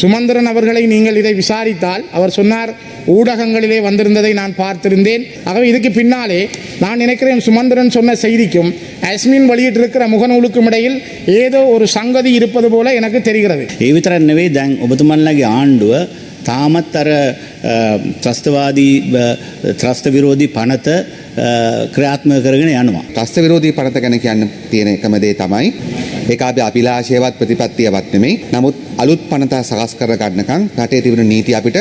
சுமந்திரன் அவர்களை நீங்கள் இதை விசாரித்தால் அவர் சொன்னார் ஊடகங்களிலே வந்திருந்ததை நான் பார்த்திருந்தேன். ஆகவே இதுக்கு பின்னாலே நான் நினைக்கிறேன் சுமந்திரன் சொன்ன செய்திக்கும் அஸ்மின் வெளியிட்டிருக்கிற முகநூலுக்கும் இடையில் ஏதோ ஒரு சங்கதி இருப்பது போல எனக்கு தெரிகிறது. ඒ විතරක් නෙවෙයි දැන් ඔබතුමන්ලගේ ආණ්ඩුව තාමත් අර ත්‍රස්තවාදී ත්‍රස්ත විරෝධී පනත ක්‍රියාත්මක කරගෙන යනවා. ත්‍රස්ත විරෝධී පනත ගැන කියන්න තියෙන එකම දේ තමයි ඒක අපි අභිලාෂයවත් ප්‍රතිපත්තියවත් නෙමෙයි. නමුත් අලුත් පනත සකස් කර ගන්නකම් රටේ තිබෙන නීති අපිට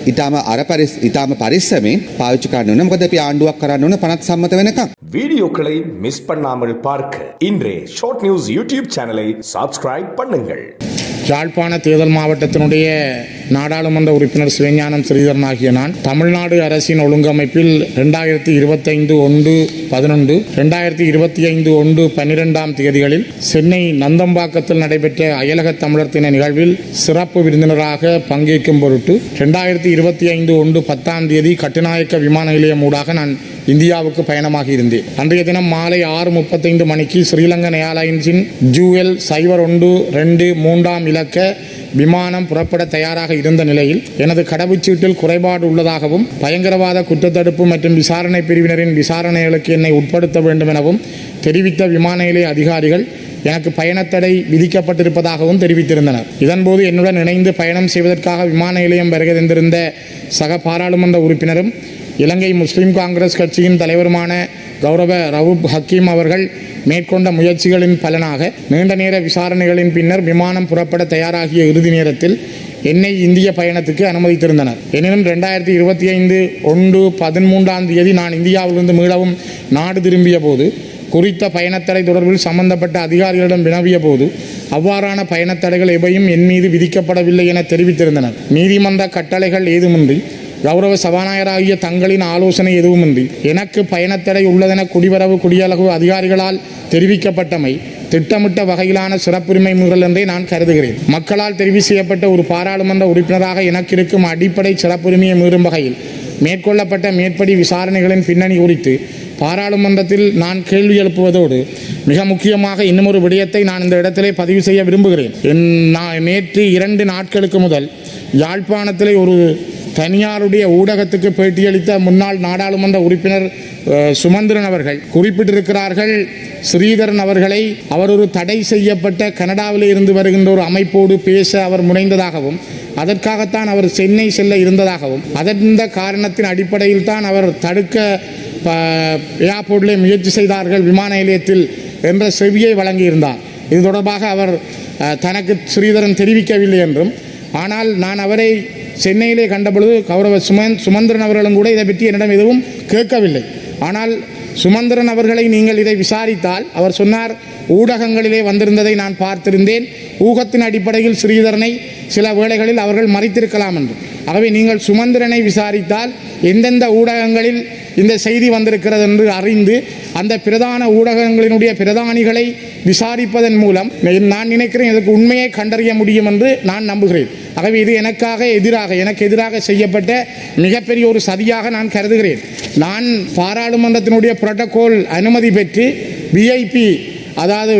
ඊටාම පරිස්සමෙන් පාවිච්චි කරන්න ඕන. මොකද අපි ආණ්ඩුවක් කරන්න ඕන පනත් සම්මත වෙනකම්. வீடியோக்களை மிஸ் பண்ணாமல் பார்க்க இன்றே ஷார்ட் நியூஸ் யூடியூப் சேனலை சப்ஸ்கிரைப் பண்ணுங்கள். யாழ்ப்பாண தேர்தல் மாவட்டத்தினுடைய நாடாளுமன்ற உறுப்பினர் சிவஞானம் ஸ்ரீதரன் ஆகிய நான் தமிழ்நாடு அரசின் ஒழுங்கமைப்பில் 2025/1/11 2025/1/12 தேதிகளில் சென்னை நந்தம்பாக்கத்தில் நடைபெற்ற அயலக தமிழர் தின நிகழ்வில் சிறப்பு விருந்தினராக பங்கேற்கும் பொருட்டு 2025/1/10 தேதி கட்டுநாயக்க விமான நிலையம் ஊடாக நான் இந்தியாவுக்கு பயணமாக இருந்தேன். அன்றைய தினம் மாலை 6:35 மணிக்கு ஸ்ரீலங்கன் ஏர்லைன்ஸின் ஜூஎல் 0123 இலக்க விமானம் புறப்பட தயாராக இருந்த நிலையில் எனது கடவுச்சீட்டில் குறைபாடு உள்ளதாகவும் பயங்கரவாத குற்றத்தடுப்பு மற்றும் விசாரணை பிரிவினரின் விசாரணைகளுக்கு என்னை உட்படுத்த வேண்டும் எனவும் தெரிவித்த விமான நிலைய அதிகாரிகள் எனக்கு பயணத்தடை விதிக்கப்பட்டிருப்பதாகவும் தெரிவித்திருந்தனர். இதன்போது என்னுடன் இணைந்து பயணம் செய்வதற்காக விமான நிலையம் வருகை தந்திருந்த சக பாராளுமன்ற உறுப்பினரும் இலங்கை முஸ்லிம் காங்கிரஸ் கட்சியின் தலைவருமான கௌரவ ரவூப் ஹக்கீம் அவர்கள் மேற்கொண்ட முயற்சிகளின் பலனாக நீண்ட நேர விசாரணைகளின் பின்னர் விமானம் புறப்பட தயாராகிய இறுதி நேரத்தில் என்னை இந்திய பயணத்துக்கு அனுமதித்திருந்தனர். எனினும் 2025/1/13 தேதி நான் இந்தியாவிலிருந்து மீளவும் நாடு திரும்பிய போது குறித்த பயணத்தடை தொடர்பில் சம்பந்தப்பட்ட அதிகாரிகளிடம் வினவிய போது அவ்வாறான பயணத்தடைகள் எவையும் என் மீது விதிக்கப்படவில்லை என தெரிவித்திருந்தனர். நீதிமன்ற கட்டளைகள் ஏதுமின்றி கௌரவ சபாநாயகராகிய தங்களின் ஆலோசனை எதுவுமின்றி எனக்கு பயணத்தடை உள்ளதென குடிவரவு குடியழகு அதிகாரிகளால் தெரிவிக்கப்பட்டமை திட்டமிட்ட வகையிலான சிறப்புரிமை மீறல் என்றே நான் கருதுகிறேன். மக்களால் தெரிவு செய்யப்பட்ட ஒரு பாராளுமன்ற உறுப்பினராக எனக்கு இருக்கும் அடிப்படை சிறப்புரிமையை மீறும் வகையில் மேற்கொள்ளப்பட்ட மேற்படி விசாரணைகளின் பின்னணி குறித்து பாராளுமன்றத்தில் நான் கேள்வி எழுப்புவதோடு மிக முக்கியமாக இன்னும் ஒரு விடயத்தை நான் இந்த இடத்திலே பதிவு செய்ய விரும்புகிறேன். நேற்று 2 நாட்களுக்கு முதல் யாழ்ப்பாணத்திலே ஒரு தனியாருடைய ஊடகத்துக்கு பேட்டியளித்த முன்னாள் நாடாளுமன்ற உறுப்பினர் சுமந்திரன் அவர்கள் குறிப்பிட்டிருக்கிறார்கள், ஸ்ரீதரன் அவர்களை அவர் ஒரு தடை செய்யப்பட்ட கனடாவில் இருந்து வருகின்ற ஒரு அமைப்போடு பேச அவர் முனைந்ததாகவும் அதற்காகத்தான் அவர் சென்னை செல்ல இருந்ததாகவும் அந்த காரணத்தின் அடிப்படையில் தான் அவர் தடுக்க ஏர்போர்ட்டிலே முயற்சி செய்தார்கள் விமான நிலையத்தில் என்ற செவியை வழங்கியிருந்தார். இது தொடர்பாக அவர் தனக்கு ஸ்ரீதரன் தெரிவிக்கவில்லை என்றும், ஆனால் நான் அவரை சென்னையிலே கண்டபொழுது கௌரவ சுமந்திரன் அவர்களும் கூட இதை பற்றி என்னிடம் எதுவும் கேட்கவில்லை. ஆனால் சுமந்திரன் அவர்களை நீங்கள் இதை விசாரித்தால் அவர் சொன்னார் ஊடகங்களிலே வந்திருந்ததை நான் பார்த்திருந்தேன். ஊகத்தின் அடிப்படையில் ஸ்ரீதரனை சில வேளைகளில் அவர்கள் மறைத்திருக்கலாம் என்று. ஆகவே நீங்கள் சுமந்திரனை விசாரித்தால் எந்தெந்த ஊடகங்களில் இந்த செய்தி வந்திருக்கிறது என்று அறிந்து அந்த பிரதான ஊடகங்களினுடைய பிரதானிகளை விசாரிப்பதன் மூலம் நான் நினைக்கிறேன் இதற்கு உண்மையை கண்டறிய முடியும் என்று நான் நம்புகிறேன். ஆகவே இது எனக்கு எதிராக செய்யப்பட்ட மிகப்பெரிய ஒரு சதியாக நான் கருதுகிறேன். நான் பாராளுமன்றத்தினுடைய புரோட்டோகால் அனுமதி பெற்று விஐபி, அதாவது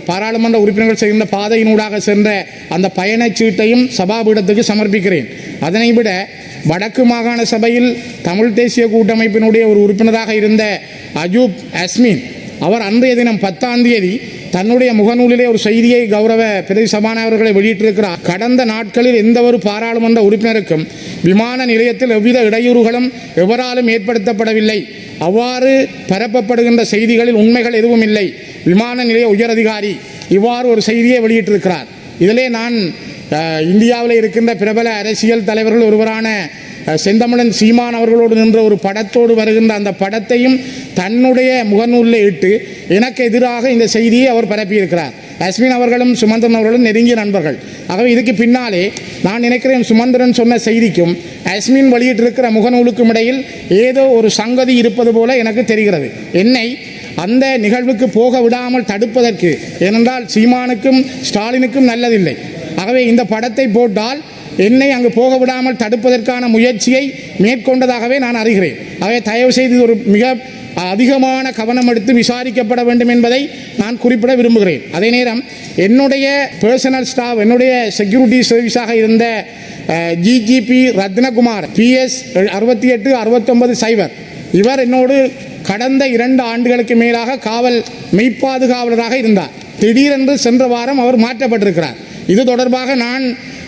பாராளுமன்ற உறுப்பினர்கள் சென்ற பாதையினூடாக சென்ற அந்த பயணச்சீட்டையும் சபாபீடத்துக்கு சமர்ப்பிக்கிறேன். அதனை விட வடக்கு மாகாண சபையில் தமிழ் தேசிய கூட்டமைப்பினுடைய ஒரு உறுப்பினராக இருந்த அஜூப் அஸ்மின் அவர் அன்றைய தினம் 10ஆம் தேதி தன்னுடைய முகநூலிலே ஒரு செய்தியை கௌரவ பிரதி சபாநாயகர்களை வெளியிட்டிருக்கிறார். கடந்த நாட்களில் எந்த ஒரு பாராளுமன்ற உறுப்பினருக்கும் விமான நிலையத்தில் எவ்வித இடையூறுகளும் எவராலும் ஏற்படுத்தப்படவில்லை. அவ்வாறு பரப்பப்படுகின்ற செய்திகளில் உண்மைகள் எதுவும் இல்லை. விமான நிலைய உயரதிகாரி இவ்வாறு ஒரு செய்தியை வெளியிட்டிருக்கிறார். இதிலே நான் இந்தியாவில் இருக்கின்ற பிரபல அரசியல் தலைவர்கள் ஒருவரான செந்தமிழன் சீமான் அவர்களோடு நின்ற ஒரு படத்தோடு வருகின்ற அந்த படத்தையும் தன்னுடைய முகநூலில் இட்டு எனக்கு எதிராக இந்த செய்தியை அவர் பரப்பியிருக்கிறார். அஸ்மின் அவர்களும் சுமந்திரன் அவர்களும் நெருங்கிய நண்பர்கள். ஆகவே இதுக்கு பின்னாலே நான் நினைக்கிறேன் சுமந்திரன் சொன்ன செய்திக்கும் அஸ்மின் வெளியிட்டிருக்கிற முகநூலுக்கும் இடையில் ஏதோ ஒரு சங்கதி இருப்பது போல எனக்கு தெரிகிறது. என்னை அந்த நிகழ்வுக்கு போக விடாமல் தடுப்பதற்கு, ஏனென்றால் சீமானுக்கும் ஸ்டாலினுக்கும் நல்லதில்லை. ஆகவே இந்த படத்தை போட்டால் என்னை அங்கு போக விடாமல் தடுப்பதற்கான முயற்சியை மேற்கொண்டதாகவே நான் அறிகிறேன். ஆகவே தயவு செய்து ஒரு மிக அதிகமான கவனம் எடுத்து விசாரிக்கப்பட வேண்டும் என்பதை நான் குறிப்பிட விரும்புகிறேன். அதே நேரம் என்னுடைய பர்சனல் ஸ்டாஃப், என்னுடைய செக்யூரிட்டி சர்வீஸாக இருந்த ஜிஜிபி ரத்னகுமார் PS 6869 இவர் என்னோடு கடந்த 2 ஆண்டுகளுக்கு மேலாக காவல் மெய்ப்பாதுகாவலராக இருந்தார். திடீரென்று சென்ற வாரம் அவர் மாற்றப்பட்டிருக்கிறார். இது தொடர்பாக நான்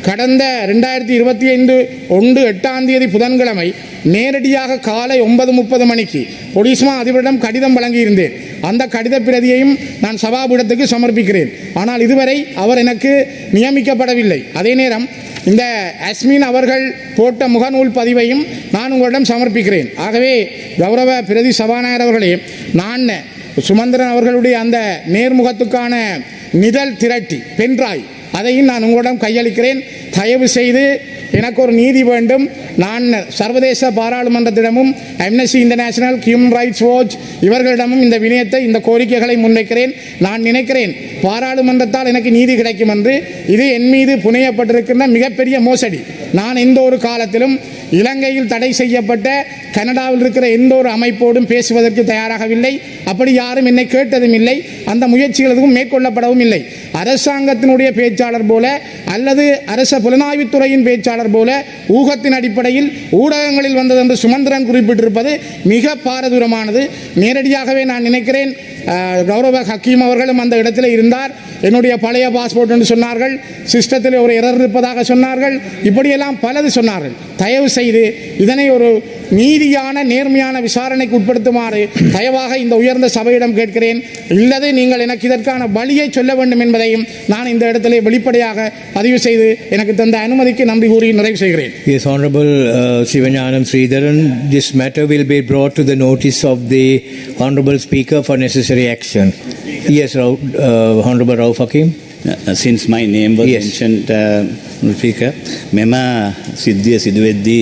கடந்த 2025 8 புதன்கிழமை நேரடியாக காலை 9:30 மணிக்கு பொலிஸ்மா அதிபரிடம் கடிதம் வழங்கியிருந்தேன். அந்த கடித பிரதியையும் நான் சபாபீடத்துக்கு சமர்ப்பிக்கிறேன். ஆனால் இதுவரை அவர் எனக்கு நியமிக்கப்படவில்லை. அதே நேரம் இந்த அஸ்மின் அவர்கள் போட்ட முகநூல் பதிவையும் நான் உங்களிடம் சமர்ப்பிக்கிறேன். ஆகவே கௌரவ பிரதி சபாநாயகர் அவர்களே, நான் சுமந்திரன் அவர்களுடைய அந்த நேர்முகத்துக்கான நிதல் திரட்டி பென்ட்ராய் அதையும் நான் உங்களிடம் கையளிக்கிறேன். தயவு செய்து எனக்கு ஒரு நீதி வேண்டும். நான் சர்வதேச பாராளுமன்றத்திடமும் Amnesty International, Human Rights Watch இவர்களிடமும் இந்த வினயத்தை, இந்த கோரிக்கைகளை முன்வைக்கிறேன். நான் நினைக்கிறேன் பாராளுமன்றத்தால் எனக்கு நீதி கிடைக்கும் என்று. இது என் மீது புனையப்பட்டிருக்கின்ற மிகப்பெரிய மோசடி. நான் எந்த ஒரு காலத்திலும் இலங்கையில் தடை செய்யப்பட்ட கனடாவில் இருக்கிற எந்த ஒரு அமைப்போடும் பேசுவதற்கு தயாராகவில்லை. அப்படி யாரும் என்னை கேட்டதும் இல்லை. அந்த முயற்சிகள் எதுவும் மேற்கொள்ளப்படவும் இல்லை. அரசாங்கத்தினுடைய பேச்சாளர் போல அல்லது அரச புலனாய்வுத்துறையின் பேச்சாளர் போல ஊகத்தின் அடிப்படையில் ஊடகங்களில் வந்தது என்று சுமந்திரன் குறிப்பிட்டிருப்பது மிக பாரதூரமானது. நேரடியாகவே நான் நினைக்கிறேன் கௌரவ ஹக்கீம் அவர்களும் அந்த இடத்தில் இருந்தார். என்னுடைய பழைய பாஸ்போர்ட் என்று சொன்னார்கள், சிஸ்டத்தில் ஒரு எரர் இருப்பதாக சொன்னார்கள், இப்படியெல்லாம் பலது சொன்னார்கள். தயவு செய்து இதனை ஒரு நீதியான நேர்மையான விசாரணைக்கு உட்படுத்துமாறு தயவாக இந்த உயர்ந்த சபையிடம் கேட்கிறேன். இல்லது நீங்கள் எனக்கு இதற்கான வழியை சொல்ல வேண்டும் என்பதையும் நான் இந்த இடத்திலே வெளிப்படையாக பதிவு செய்து எனக்கு தந்த அனுமதிக்கு நன்றி கூறி நிறைவு செய்கிறேன். Yes, Honorable Sivanyanam Sridharan, this matter will be brought to the notice of the Honorable Speaker for necessary action. Yes, Honorable Rauf Hakim. Since my name was Yes. mentioned, Speaker, මෙම සිද්ධිය සිදුවෙද්දී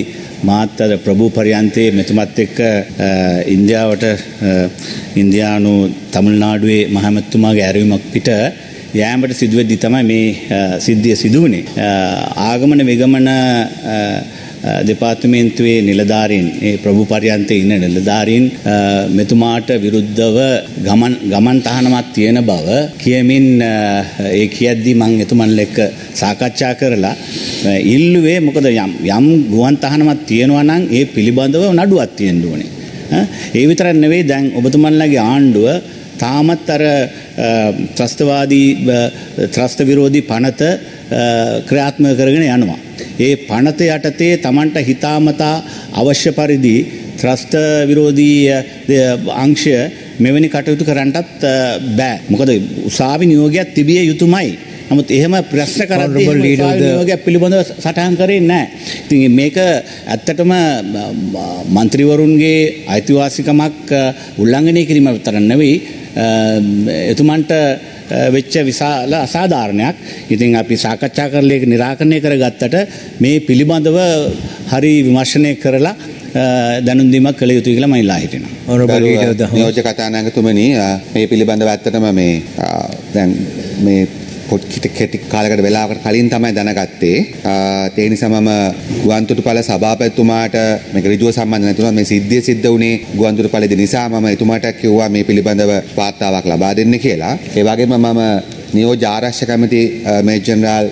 මාත් අර ප්‍රභූ පරියන්තයේ මෙතුමත් එක්ක ඉන්දියාවට ඉන්දියානු තමිල්නාඩුවේ මහමැතිතුමාගේ ඇරයුමක් පිට යෑමට සිදුවෙද්දී තමයි මේ සිද්ධිය සිදු වුණේ. ආගමන විගමන දෙපාර්තමේන්තුවේ නිලධාරීන්, ඒ ප්‍රභූ පරියන්තයේ ඉන්න නිලධාරීන් මෙතුමාට විරුද්ධව ගමන් තහනමක් තියෙන බව කියමින් ඒ කියද්දී මම එතුමන්ලා එක්ක සාකච්ඡා කරලා ඉල්ලුවේ මොකද යම් ගුවන් තහනමක් තියෙනවා නම් ඒ පිළිබඳව නඩුවක් තියෙන්න ඕනේ. ඒ විතරක් නෙවෙයි, දැන් ඔබතුමන්ලාගේ ආණ්ඩුව තාමත් අර ත්‍රස්තවාදී ත්‍රස්ත විරෝධී පනත ක්‍රියාත්මක කරගෙන යනවා. ඒ පනත යටතේ Tamanට හිතාමතා අවශ්‍ය පරිදි ත්‍රස්ත විරෝධී අංශය මෙවැනි කටයුතු කරන්නටත් බෑ. මොකද උසාවි නියෝගයක් තිබිය යුතුමයි. නමුත් එහෙම ප්‍රශ්න කරද්දී නියෝගයක් පිළිබඳව සටහන් කරේ නැහැ. ඉතින් මේක ඇත්තටම മന്ത്രിවරුන්ගේ අයිතිවාසිකමක් උල්ලංඝනය කිරීම විතර නෙවෙයි, එතුමන්ට වෙච්ච විශාල අසාධාරණයක්. ඉතින් අපි සාකච්ඡා කරලා ඒක निराකරණය කරගත්තට මේ පිළිබඳව හරි විමර්ශනය කරලා දැනුම් දීමක් කළ යුතුයි කියලා මම ඉල්ලා හිටිනවා. Honorable Leader of the House. නියෝජ්‍ය කතානායකතුමනි, මේ පිළිබඳව ඇත්තටම මේ දැන් මේ කෙටි කාලයකට වෙලාවකට කලින් තමයි දැනගත්තේ. ඒ නිසා මම ගුවන්තොටුපළ සභාපතිතුමාට මේක ඍජුව සම්බන්ධ නැතුණා. මේ සිද්ධිය සිද්ධ වුණේ ගුවන්තොටුපළේදී නිසා මම එතුමාට කිව්වා මේ පිළිබඳව වාර්තාවක් ලබා දෙන්න කියලා. ඒ වගේම මම නියෝජ්‍ය ආරක්ෂක කමිටු මේජර් ජෙනරාල්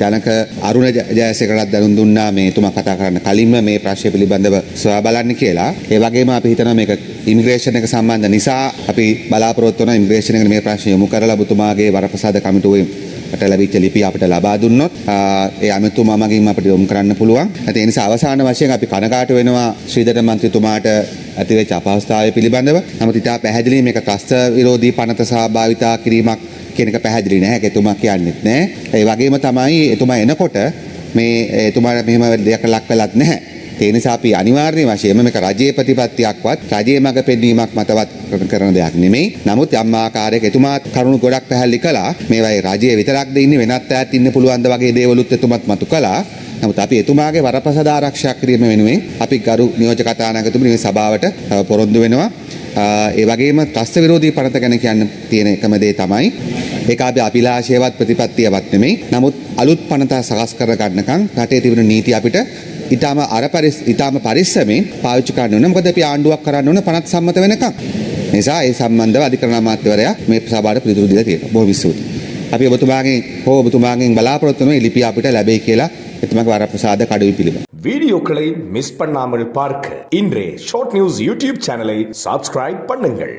ජනක අරුණ ජයසේකරට දැනුම් දුන්නා මේ එතුමා කතා කරන්න කලින්ම මේ ප්‍රශ්නය පිළිබඳව සොයා බලන්න කියලා. ඒ වගේම අපි හිතනවා මේක ඉමිග්‍රේෂන් එක සම්බන්ධ නිසා අපි බලාපොරොත්තු වෙනවා ඉමිග්‍රේෂන් එකට මේ ප්‍රශ්නය යොමු කරලා ඔබතුමාගේ වරප්‍රසාද කමිටුවෙන් අපට ලැබිච්ච ලිපිය අපිට ලබා දුන්නොත් ඒ අමතුමා මගින් අපිට යොමු කරන්න පුළුවන්. ඒ නිසා අවසාන වශයෙන් අපි කනගාටු වෙනවා ශ්‍රීධර මන්ත්‍රීතුමාට ඇතිවෙච්ච අපහසුතාවය පිළිබඳව. නමුත් ඉතා පැහැදිලි මේක ත්‍රස්ත විරෝධී පනත සහ භාවිතා කිරීමක් කියන එක පැහැදිලි නැහැ. ඒක එතුමා කියන්නෙත් නැහැ. ඒ වගේම තමයි එතුමා එනකොට මේ එතුමාට මෙහෙම දෙයක් ලක් කළත් නැහැ. ඒ නිසා අපි අනිවාර්ය වශයෙන්ම මේක රජයේ ප්‍රතිපත්තියක්වත් රජයේ මඟ පෙන්වීමක් මතවත් කරන දෙයක් නෙමෙයි. නමුත් යම් ආකාරයක එතුමා කරුණු ගොඩක් පැහැදිලි කළා. මේවයි රජයේ විතරක්ද ඉන්නේ, වෙනත් ඈත් ඉන්න පුළුවන්ද වගේ දේවලුත් එතුමත් මතු කළා. නමුත් අපි එතුමාගේ වරප්‍රසාද ආරක්ෂා කිරීම වෙනුවෙන් අපි ගරු නියෝජ්‍ය කතානායකතුමනි මේ සභාවට පොරොන්දු වෙනවා. ඒ වගේම ත්‍රස්ත විරෝධී පනත ගැන කියන්න තියෙන එකම දේ තමයි ඒක අපි අභිලාෂයවත් ප්‍රතිපත්තියවත් නෙමෙයි. නමුත් අලුත් පනත සකස් කර ගන්නකම් රටේ තිබෙන නීති අපිට ඊටාම පරිස්සමෙන් පාවිච්චි කරන්න ඕනේ. මොකද අපි ආණ්ඩුවක් කරන්න ඕනේ පනත් සම්මත වෙනකම්. නිසා ඒ සම්බන්ධව අධිකරණ අමාත්‍යවරයා මේ සභාවට පිළිතුරු දීලා තියෙනවා. බොහොම ස්තුතියි. අපි ඔබතුමාගෙන් බලාපොරොත්තු වෙන ලිපිය අපිට ලැබෙයි කියලා එතුමාගේ වරප්‍රසාද කඩවි පිළිබඳ. வீடியோக்களை மிஸ் பண்ணாமல் பார்க்க இன்றே ஷார்ட் நியூஸ் யூடியூப் சேனலை சப்ஸ்கிரைப் பண்ணுங்கள்.